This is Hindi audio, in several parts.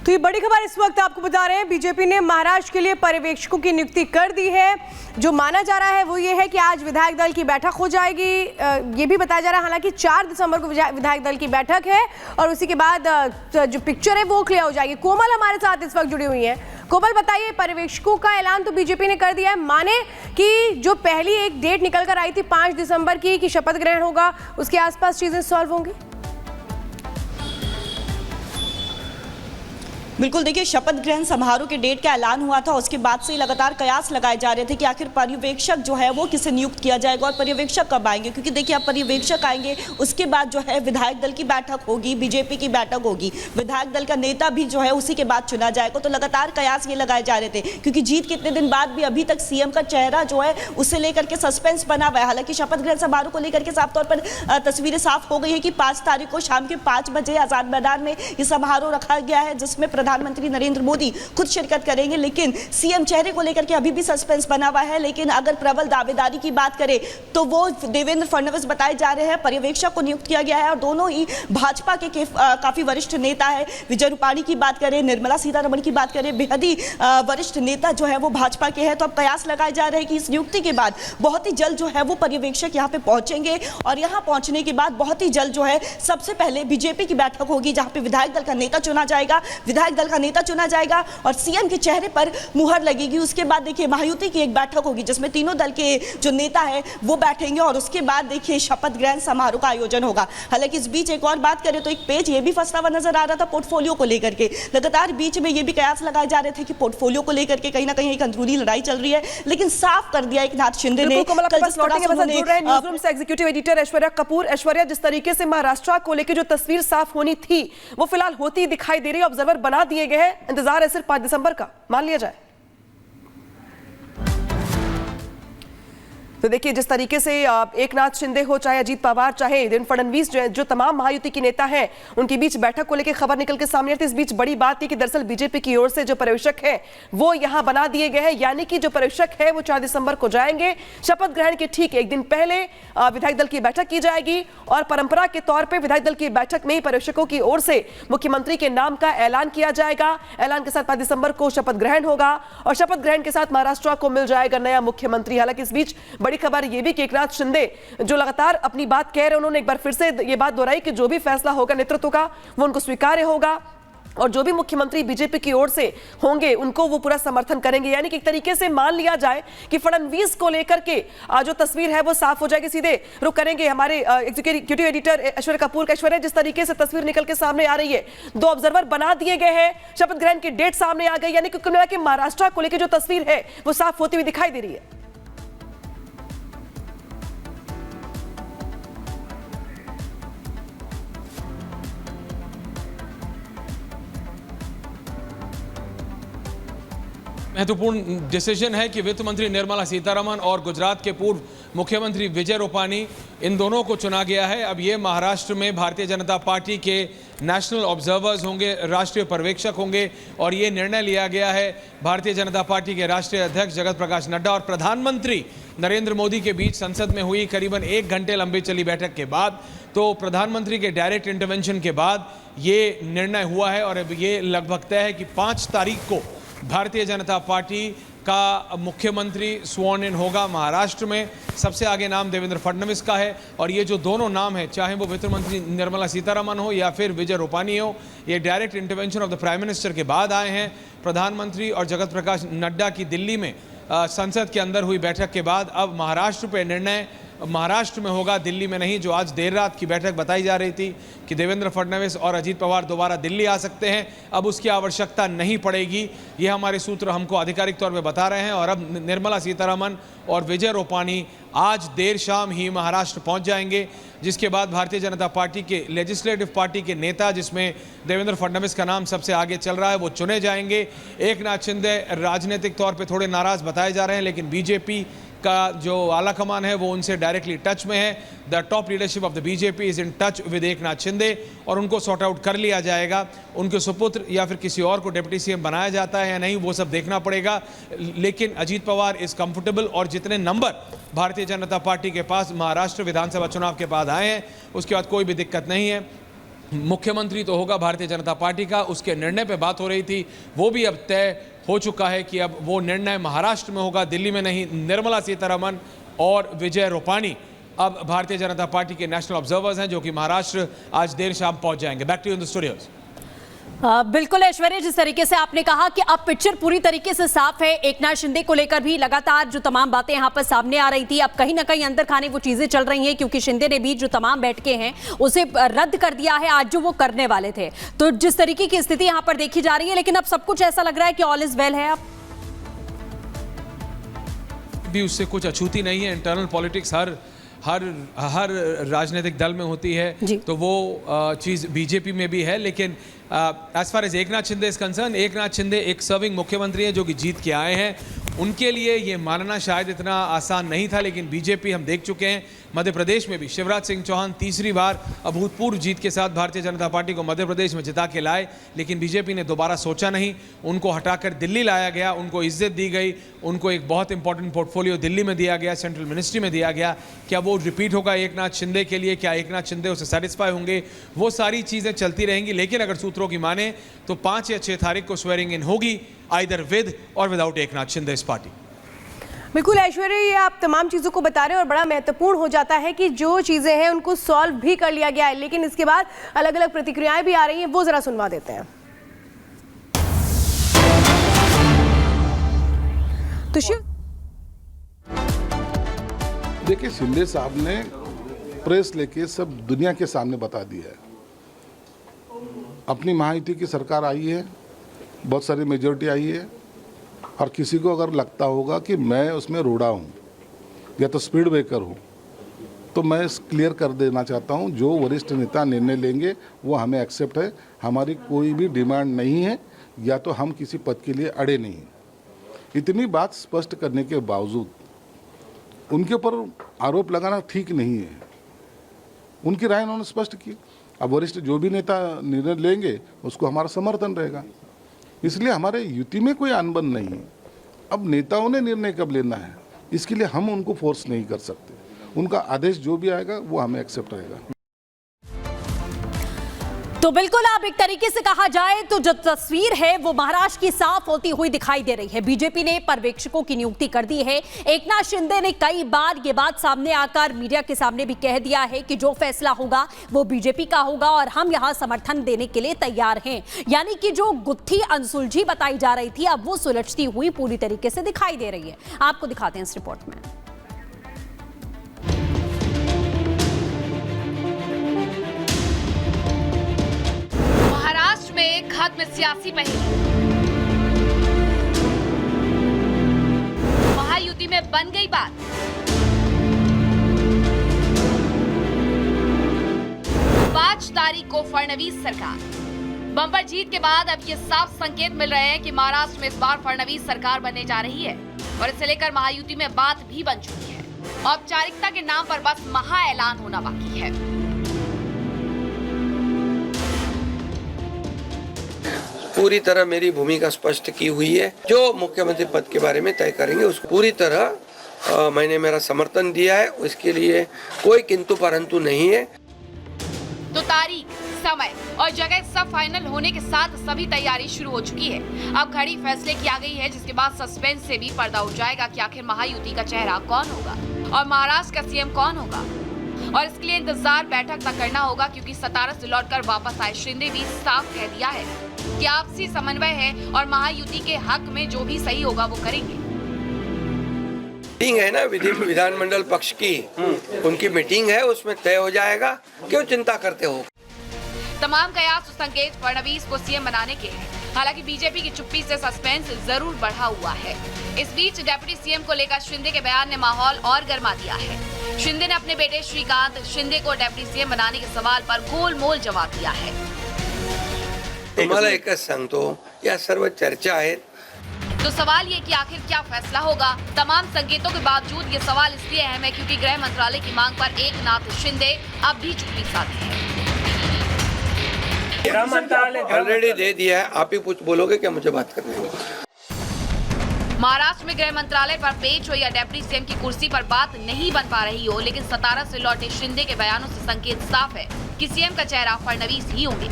तो ये बड़ी खबर इस वक्त आपको बता रहे हैं, बीजेपी ने महाराष्ट्र के लिए पर्यवेक्षकों की नियुक्ति कर दी है। जो माना जा रहा है वो ये है कि आज विधायक दल की बैठक हो जाएगी। ये भी बताया जा रहा है हालांकि 4 दिसंबर को विधायक दल की बैठक है और उसी के बाद जो पिक्चर है वो क्लियर हो जाएगी। कोमल हमारे साथ इस वक्त जुड़ी हुई है। कोमल बताइए, पर्यवेक्षकों का ऐलान तो बीजेपी ने कर दिया है, माने कि जो पहली एक डेट निकल कर आई थी 5 दिसंबर की कि शपथ ग्रहण होगा, उसके आसपास चीजें सॉल्व होंगी? बिल्कुल, देखिए शपथ ग्रहण समारोह के डेट का ऐलान हुआ था, उसके बाद से लगातार कयास लगाए जा रहे थे कि आखिर पर्यवेक्षक जो है वो किसे नियुक्त किया जाएगा और पर्यवेक्षक कब आएंगे, क्योंकि देखिए अब पर्यवेक्षक आएंगे उसके बाद जो है विधायक दल की बैठक होगी, बीजेपी की बैठक होगी, विधायक दल का नेता भी जो है उसी के बाद चुना जाएगा। तो लगातार कयास ये लगाए जा रहे थे क्योंकि जीत कितने दिन बाद भी अभी तक सीएम का चेहरा जो है उसे लेकर के सस्पेंस बना हुआ है। हालांकि शपथ ग्रहण समारोह को लेकर के साफ तौर पर तस्वीरें साफ हो गई है कि 5 तारीख को शाम के 5 बजे आजाद मैदान में ये समारोह रखा गया है, जिसमें प्रधानमंत्री नरेंद्र मोदी खुद शिरकत करेंगे। लेकिन सीएम चेहरे को लेकर के अभी भी सस्पेंस बना हुआ है। लेकिन अगर प्रबल दावेदारी की बात करें तो वो देवेंद्र फडणवीस बताए जा रहे हैं, पर्यवेक्षक को नियुक्त किया गया है और दोनों ही भाजपा के काफी वरिष्ठ नेता है। विजय रूपाणी की बात करें, निर्मला सीतारमण की बात करें, बेहद ही वरिष्ठ नेता जो है वो भाजपा के हैं। तो अब कयास लगाए जा रहे हैं कि इस नियुक्ति के बाद बहुत ही जल्द जो है वो पर्यवेक्षक यहाँ पे पहुंचेंगे और यहाँ पहुंचने के बाद बहुत ही जल्द जो है सबसे पहले बीजेपी की बैठक होगी, जहां पे विधायक दल का नेता चुना जाएगा, विधायक दल का नेता चुना जाएगा और सीएम के चेहरे पर मुहर लगेगी। उसके बाद देखिए महायुति की एक बैठक होगी जिसमें तीनों दल के जो नेता है वो बैठेंगे और उसके बाद देखिए शपथ ग्रहण समारोह का आयोजन होगा। हालांकि इस बीच एक और बात करें तो एक पेज ये भी फंसा हुआ नजर आ रहा था पोर्टफोलियो को लेकर के। लगातार बीच में ये भी कयास लगाए जा रहे थे कि पोर्टफोलियो को लेकर के कहीं ना कहीं एक अंदरूनी लड़ाई चल रही है, लेकिन साफ कर दिया एकनाथ शिंदे ने। एग्जीक्यूटिव एडिटर ऐश्वर्या कपूर, ऐश्वर्या, जिस तरीके से महाराष्ट्र को लेकर जो तस्वीर साफ होनी थी वो फिलहाल होती दिखाई दे रही है, ऑब्जर्वर बना दिए गए हैं, इंतजार है सिर्फ 5 दिसंबर का, मान लिया जाए। तो देखिए जिस तरीके से एकनाथ शिंदे हो, चाहे अजीत पवार, चाहे देवेंद्र फडणवीस, जो तमाम महायुति के नेता हैं, उनके बीच बैठक को लेकर खबर निकल के सामने आई थी। इस बीच बड़ी बात थी कि दरअसल बीजेपी की ओर से जो पर्यवेक्षक है वो यहां बना दिए गए हैं, यानी कि जो पर्यवेक्षक है वो 4 दिसंबर को जाएंगे। शपथ ग्रहण के ठीक एक दिन पहले विधायक दल की बैठक की जाएगी और परंपरा के तौर पर विधायक दल की बैठक में ही पर्यवेक्षकों की ओर से मुख्यमंत्री के नाम का ऐलान किया जाएगा। ऐलान के साथ 5 दिसंबर को शपथ ग्रहण होगा और शपथ ग्रहण के साथ महाराष्ट्र को मिल जाएगा नया मुख्यमंत्री। हालांकि इस बीच बड़ी खबर यह भी कि एकनाथ शिंदे जो लगातार अपनी बात कह रहे हैं, उन्होंने एक बार फिर से यह बात दोहराई कि जो भी फैसला होगा नेतृत्व का वो उनको स्वीकार्य होगा और जो भी मुख्यमंत्री बीजेपी की ओर से होंगे उनको वो पूरा समर्थन करेंगे। यानी कि एक तरीके से मान लिया जाए कि फडणवीस को लेकर के जो तस्वीर है वो साफ हो जाएगी। सीधे रुक करेंगे हमारे एग्जीक्यूटिव एडिटर ऐश्वर्या कपूर का। ऐश्वर्या, जिस तरीके से तस्वीर निकल के सामने आ रही है, 2 ऑब्जर्वर बना दिए गए हैं, शपथ ग्रहण की डेट सामने आ गई, यानी कि महाराष्ट्र को लेकर जो तस्वीर है वो साफ होती हुई दिखाई दे रही है। महत्वपूर्ण डिसीजन है कि वित्त मंत्री निर्मला सीतारमण और गुजरात के पूर्व मुख्यमंत्री विजय रूपाणी, इन दोनों को चुना गया है। अब ये महाराष्ट्र में भारतीय जनता पार्टी के नेशनल ऑब्जर्वर्स होंगे, राष्ट्रीय पर्यवेक्षक होंगे और ये निर्णय लिया गया है भारतीय जनता पार्टी के राष्ट्रीय अध्यक्ष जगत प्रकाश नड्डा और प्रधानमंत्री नरेंद्र मोदी के बीच संसद में हुई करीबन 1 घंटे लंबी चली बैठक के बाद, तो प्रधानमंत्री के डायरेक्ट इंटरवेंशन के बाद ये निर्णय हुआ है और अब ये लगभग तय है कि 5 तारीख को भारतीय जनता पार्टी का मुख्यमंत्री स्वॉर्न इन होगा। महाराष्ट्र में सबसे आगे नाम देवेंद्र फडणवीस का है और ये जो दोनों नाम है, चाहे वो वित्त मंत्री निर्मला सीतारमण हो या फिर विजय रूपाणी हो, ये direct intervention of the prime minister के बाद आए हैं। प्रधानमंत्री और जगत प्रकाश नड्डा की दिल्ली में संसद के अंदर हुई बैठक के बाद अब महाराष्ट्र पे निर्णय महाराष्ट्र में होगा, दिल्ली में नहीं। जो आज देर रात की बैठक बताई जा रही थी कि देवेंद्र फडणवीस और अजीत पवार दोबारा दिल्ली आ सकते हैं, अब उसकी आवश्यकता नहीं पड़ेगी, ये हमारे सूत्र हमको आधिकारिक तौर पे बता रहे हैं। और अब निर्मला सीतारमण और विजय रूपाणी आज देर शाम ही महाराष्ट्र पहुंच जाएंगे, जिसके बाद भारतीय जनता पार्टी के लेजिस्लेटिव पार्टी के नेता, जिसमें देवेंद्र फडणवीस का नाम सबसे आगे चल रहा है, वो चुने जाएंगे। एकनाथ शिंदे राजनीतिक तौर पे थोड़े नाराज बताए जा रहे हैं, लेकिन बीजेपी का जो आला कमान है वो उनसे डायरेक्टली टच में है। The top leadership of the BJP is in touch with Eknath Shinde और उनको सॉर्ट आउट कर लिया जाएगा। उनके सुपुत्र या फिर किसी और को डिप्टी सीएम बनाया जाता है या नहीं वो सब देखना पड़ेगा, लेकिन अजीत पवार इज कंफर्टेबल और जितने नंबर भारतीय जनता पार्टी के पास महाराष्ट्र विधानसभा चुनाव के बाद आए हैं उसके बाद कोई भी दिक्कत नहीं है। मुख्यमंत्री तो होगा भारतीय जनता पार्टी का, उसके निर्णय पे बात हो रही थी, वो भी अब तय हो चुका है कि अब वो निर्णय महाराष्ट्र में होगा, दिल्ली में नहीं। निर्मला सीतारमण और विजय रूपाणी अब भारतीय जनता पार्टी के नेशनल ऑब्जर्वर्स हैं, जो कि महाराष्ट्र आज देर शाम पहुंच जाएंगे। Back to you in the studios. बिल्कुल ऐश्वर्या, जिस तरीके से आपने कहा कि अब पिक्चर पूरी तरीके से साफ है, एकनाथ शिंदे को लेकर भी लगातार जो तमाम बातें यहां पर सामने आ रही थी, अब कहीं ना कहीं अंदर खाने वो चीजें चल रही हैं, क्योंकि शिंदे ने भी जो तमाम बैठकें हैं उसे रद्द कर दिया है आज जो वो करने वाले थे। तो जिस तरीके की स्थिति यहां पर देखी जा रही है, लेकिन अब सब कुछ ऐसा लग रहा है कि ऑल इज वेल है। अब भी उससे कुछ अछूती नहीं है। इंटरनल पॉलिटिक्स हर राजनीतिक दल में होती है, तो वो चीज़ बीजेपी में भी है। लेकिन as far as Eknath Shinde is concerned, Eknath Shinde एक सर्विंग मुख्यमंत्री है जो कि जीत के आए हैं। उनके लिए ये मानना शायद इतना आसान नहीं था, लेकिन बीजेपी हम देख चुके हैं मध्य प्रदेश में भी शिवराज सिंह चौहान तीसरी बार अभूतपूर्व जीत के साथ भारतीय जनता पार्टी को मध्य प्रदेश में जिता के लाए, लेकिन बीजेपी ने दोबारा सोचा नहीं, उनको हटाकर दिल्ली लाया गया, उनको इज्जत दी गई, उनको एक बहुत इंपॉर्टेंट पोर्टफोलियो दिल्ली में दिया गया, सेंट्रल मिनिस्ट्री में दिया गया। क्या वो रिपीट होगा एकनाथ शिंदे के लिए? क्या एकनाथ शिंदे उससे सेटिस्फाई होंगे? वो सारी चीज़ें चलती रहेंगी। लेकिन अगर सूत्रों की माने तो 5 या 6 तारीख को स्वेरिंग इन होगी, आइदर विद और विदाउट एकनाथ शिंदे इस पार्टी। बिल्कुल ऐश्वर्या, ये आप तमाम चीज़ों को बता रहे हैं और बड़ा महत्वपूर्ण हो जाता है कि जो चीज़ें हैं उनको सॉल्व भी कर लिया गया है, लेकिन इसके बाद अलग अलग प्रतिक्रियाएं भी आ रही हैं, वो जरा सुनवा देते हैं। तो शिव, देखिए शिंदे साहब ने प्रेस लेके सब दुनिया के सामने बता दिया है, अपनी महायुति की सरकार आई है, बहुत सारी मेजोरिटी आई है, और किसी को अगर लगता होगा कि मैं उसमें रोड़ा हूँ या तो स्पीड ब्रेकर हूँ, तो मैं क्लियर कर देना चाहता हूँ, जो वरिष्ठ नेता निर्णय लेंगे वो हमें एक्सेप्ट है। हमारी कोई भी डिमांड नहीं है, या तो हम किसी पद के लिए अड़े नहीं। इतनी बात स्पष्ट करने के बावजूद उनके ऊपर आरोप लगाना ठीक नहीं है। उनकी राय उन्होंने स्पष्ट की। अब वरिष्ठ जो भी नेता निर्णय लेंगे उसको हमारा समर्थन रहेगा, इसलिए हमारे युति में कोई अनबन नहीं है। अब नेताओं ने निर्णय कब लेना है, इसके लिए हम उनको फोर्स नहीं कर सकते। उनका आदेश जो भी आएगा वो हमें एक्सेप्ट रहेगा। तो बिल्कुल आप एक तरीके से कहा जाए तो जो तस्वीर है वो महाराष्ट्र की साफ होती हुई दिखाई दे रही है। बीजेपी ने पर्यवेक्षकों की नियुक्ति कर दी है। एकनाथ शिंदे ने कई बार ये बात सामने आकर मीडिया के सामने भी कह दिया है कि जो फैसला होगा वो बीजेपी का होगा और हम यहां समर्थन देने के लिए तैयार हैं। यानी कि जो गुत्थी अनसुलझी बताई जा रही थी अब वो सुलझती हुई पूरी तरीके से दिखाई दे रही है। आपको दिखाते हैं इस रिपोर्ट में। महाराष्ट्र में खत्म सियासी पहेली, महायुति में बन गई बात। 5 तारीख को फडणवीस सरकार। बम्पर जीत के बाद अब ये साफ संकेत मिल रहे हैं कि महाराष्ट्र में इस बार फडणवीस सरकार बनने जा रही है और इसे लेकर महायुति में बात भी बन चुकी है। औपचारिकता के नाम पर बस महा ऐलान होना बाकी है। पूरी तरह मेरी भूमिका स्पष्ट की हुई है। जो मुख्यमंत्री पद के बारे में तय करेंगे उसको पूरी तरह मैंने मेरा समर्थन दिया है, उसके लिए कोई किंतु परंतु नहीं है। तो तारीख, समय और जगह सब फाइनल होने के साथ सभी तैयारी शुरू हो चुकी है। अब घड़ी फैसले की आ गई है, जिसके बाद सस्पेंस से भी पर्दा उठ जाएगा कि आखिर महायुति का चेहरा कौन होगा और महाराष्ट्र का सीएम कौन होगा। और इसके लिए इंतजार बैठक तक करना होगा, क्योंकि सतारा से लौटकर वापस आए शिंदे भी साफ कह दिया है कि आपसी समन्वय है और महायुति के हक में जो भी सही होगा वो करेंगे। मीटिंग है ना विधानमंडल पक्ष की, उनकी मीटिंग है, उसमें तय हो जाएगा। क्यों चिंता करते हो? तमाम कयास और संकेत फडणवीस को सीएम बनाने के हैं। हालांकि बीजेपी की चुप्पी से सस्पेंस जरूर बढ़ा हुआ है। इस बीच डिप्टी सीएम को लेकर शिंदे के बयान ने माहौल और गर्मा दिया है। शिंदे ने अपने बेटे श्रीकांत शिंदे को डिप्टी सीएम बनाने के सवाल पर गोलमोल जवाब दिया है। तुम्हाला एकच सांगतो, या सर्व चर्चा है। तो सवाल ये कि आखिर क्या फैसला होगा। तमाम संकेतों के बावजूद ये सवाल इसलिए अहम है क्योंकि गृह मंत्रालय की मांग पर एकनाथ शिंदे अब भी चुप्पी साधे हैं। गृह मंत्रालय ऑलरेडी दे दिया है, आप ही कुछ बोलोगे क्या मुझे बात करने में? महाराष्ट्र में गृह मंत्रालय पर पेच हो या डिप्टी सीएम की कुर्सी पर बात नहीं बन पा रही हो, लेकिन सतारा से लौटे शिंदे के बयानों से संकेत साफ है कि सीएम का चेहरा फडणवीस ही होंगे।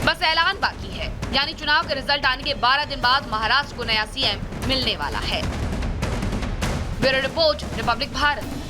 बस ऐलान बाकी है, यानी चुनाव के रिजल्ट आने के 12 दिन बाद महाराष्ट्र को नया सीएम मिलने वाला है। Bureau report, Republic Bharat.